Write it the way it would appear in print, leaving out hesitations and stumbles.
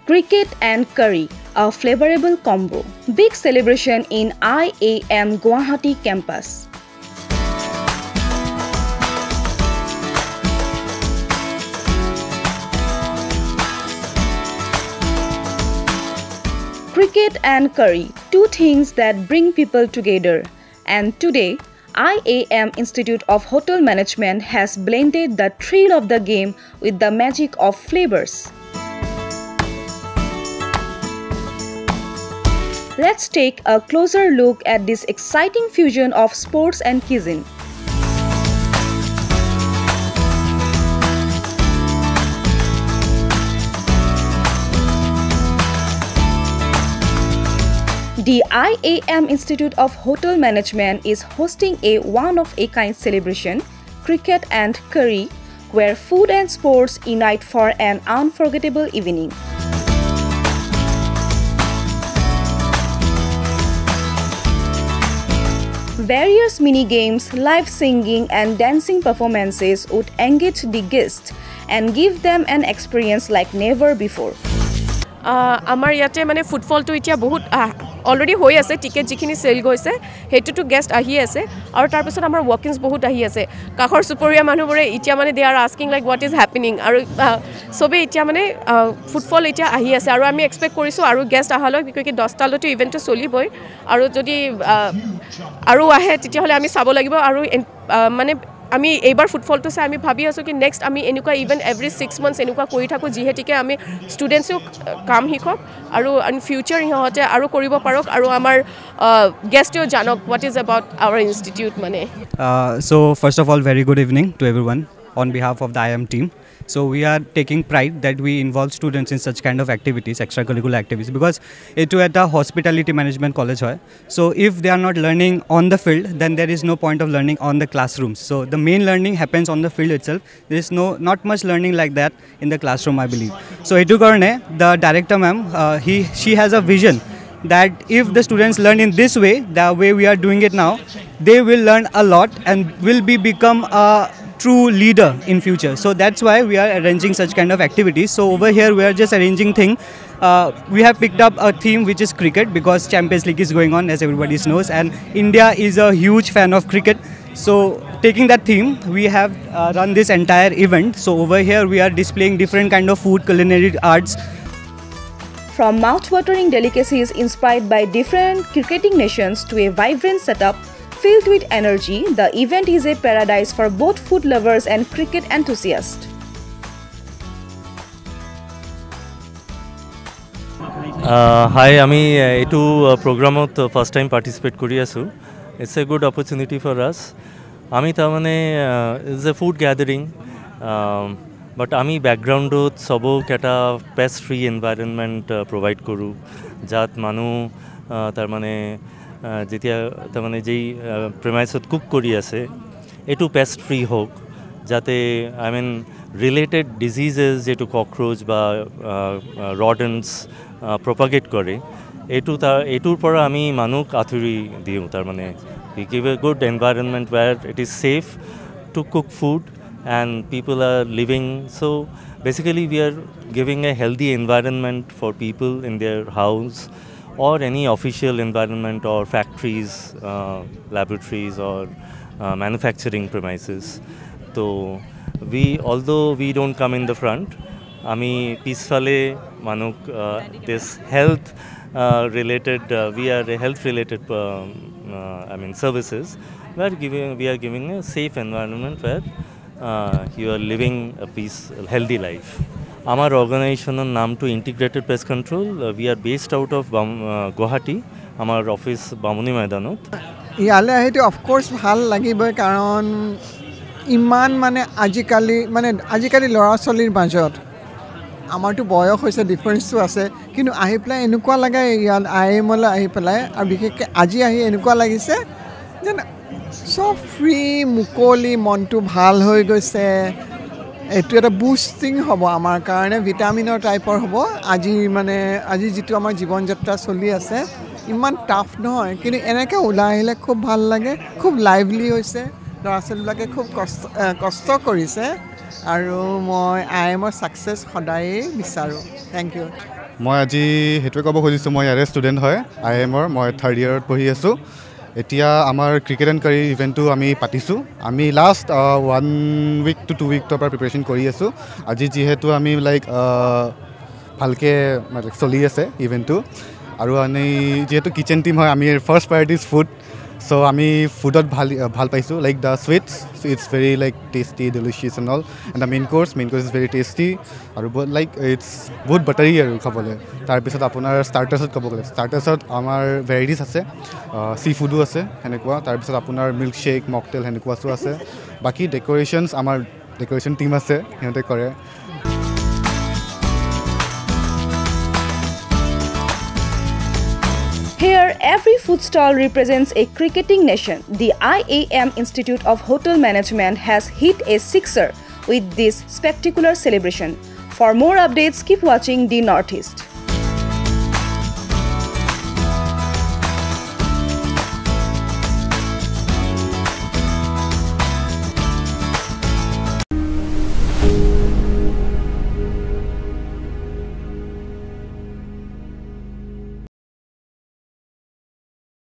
Cricket and curry, a flavorable combo. Big celebration in IAM Guwahati campus. Cricket and curry, two things that bring people together. And today, IAM Institute of Hotel Management has blended the thrill of the game with the magic of flavors. Let's take a closer look at this exciting fusion of sports and cuisine. The IAM Institute of Hotel Management is hosting a one-of-a-kind celebration, Cricket and Curry, where food and sports unite for an unforgettable evening. Various mini-games, live singing and dancing performances would engage the guests and give them an experience like never before. Amar yate mane footfall to itia bahut already hoi ase ticket jikhini sell goise hetu to guest ahi ase aru tar pisot amar walk-ins bahut ahi ase kakhor suporia manu bore itia mane they are asking like what is happening aru sobe itia mane footfall itia ahi ase aru ami expect korisu aru guest ahalo because 10 ta lotu event to soliboi aru jodi aru ahe titia hole ami sabo lagibo aru mane আমি এইবাৰ ফুটফলটো চাই আমি ভাবি আছো কি next আমি এনেকুৱা event every 6 months এনেকুৱা কৰি থাকো যিহেতুকে আমি ষ্টুডেন্টসও কাম শিকক আৰু ইন ফিউচাৰ ইহঁতে আৰু কৰিব পাৰক আৰু আমাৰ গেষ্টও জানক what is about our institute মানে so first of all very good evening to everyone on behalf of the IAM team. So we are taking pride that we involve students in such kind of activities, extracurricular activities, because it at a hospitality management college hai. So if they are not learning on the field, then there is no point of learning on the classrooms. So the main learning happens on the field itself. There is not much learning like that in the classroom, I believe. So etu karone the director ma'am, she has a vision that if the students learn in this way, the way we are doing it now, they will learn a lot and will become a true leader in future. So that's why we are arranging such kind of activities. So over here we are just arranging thing. We have picked up a theme which is cricket because Champions League is going on, as everybody knows, and India is a huge fan of cricket. So taking that theme, we have run this entire event. So over here we are displaying different kind of food, culinary arts. From mouth-watering delicacies inspired by different cricketing nations to a vibrant setup filled with energy, the event is a paradise for both food lovers and cricket enthusiasts. Hi, আমি এটো প্রোগ্রামত first time participate করি আছো. It's a good opportunity for us. আমি তা মানে is a food gathering, but আমি ব্যাকগ্রাউন্ডত সবক এটা পেস্ট ফ্রি এনভায়রনমেন্ট প্রোভাইড করু যাত মানুহ তার মানে যেতিয়া তার মানে যেই প্রেমাইসত কুক করি আছে এটু পেস্ট ফ্রি হোক যাতে আই মিন রিলেটেড ডিজিজেস যেটু ককরোচ বা রডেন্টস প্রপাগেট করে এটুর পর আমি মানুষ আথুরি দিও তার মানে we give a good environment where it is safe to cook food and people are living. So basically we are giving a healthy environment for people in their house or any official environment or factories, laboratories or manufacturing premises. So although we don't come in the front, ami peacefully manuk this health related we are a health related services. We are giving a safe environment where you are living a healthy life. Our organization name to Integrated Pest Control. We are based out of Guwahati. Our office Bamuni Maidanot. ইয়ালে আহিটো of course ভাল লাগিব কারণ ইমান মানে আজিকালি লৰা চলিৰ মাজত আমাৰটো বয়স হৈছে ডিফাৰেন্সটো আছে কিন্তু আহি পেলাই এনেকুৱা লাগে ইয়াত আইএমলে আহি পেলাই আৰু বিশেষকৈ আজি আহি এনেকুৱা লাগিছে যে সব ফ্ৰী মুকলি মনটো ভাল হৈ গৈছে এটো এটা বুস্টিং হ'ব আমাৰ কাৰণে ভিটামিনৰ টাইপৰ হ'ব আজি যেটো আমাৰ জীৱন যাত্ৰা চলি আছে ইমান টাফ নহয় কিন্তু এনেকৈ ওলাই আহিলে খুব ভাল লাগে খুব লাইভলি হৈছে ল'ৰা ছোৱালীবিলাকে খুব কষ্ট কৰিছে আৰু মই আইএমৰ সাকসেস সদায় বিচাৰো থ্যাংক ইউ মই আজি হেতুৱে ক'ব খুজিছোঁ মই ইয়াৰে ষ্টুডেণ্ট হয় IIMৰ মই 3rd ইয়াৰত পঢ়ি আছোঁ এতিয়া আমাৰ ক্ৰিকেট এণ্ড কাৰী ইভেণ্টটো আমি পাতিছোঁ আমি লাষ্ট 1 week to 2 weekৰ পৰা প্ৰিপেৰেশ্যন কৰি আছোঁ আজি যিহেতু আমি লাইক ভালকৈ মানে চলি আছে ইভেণ্টটো আৰু আমি যিহেতু কিচেন টিম হয় আমি ফাৰ্ষ্ট প্ৰায়ৰিটি ইজ ফুড চ' আমি ফুডত ভাল পাইছোঁ like the sweets it's very like tasty delicious and all and the main course is very tasty আৰু বহুত লাইক ইটছ বহুত বাটাৰী আৰু খাবলৈ তাৰপিছত আপোনাৰ ষ্টাৰ্টাৰ্ছত ক'ব গ'লে ষ্টাৰ্টাৰ্ছত আমাৰ ভেৰাইটিছ আছে চি ফুডো আছে সেনেকুৱা তাৰপিছত আপোনাৰ মিল্ক শ্বেক মকটেল সেনেকুৱাছো আছে বাকী ডেক'ৰেশ্যনছ আমাৰ ডেক'ৰেশ্যন টীম আছে সিহঁতে কৰে Here, every food stall represents a cricketing nation. The IAM Institute of Hotel Management has hit a sixer with this spectacular celebration. For more updates, keep watching The Northeast.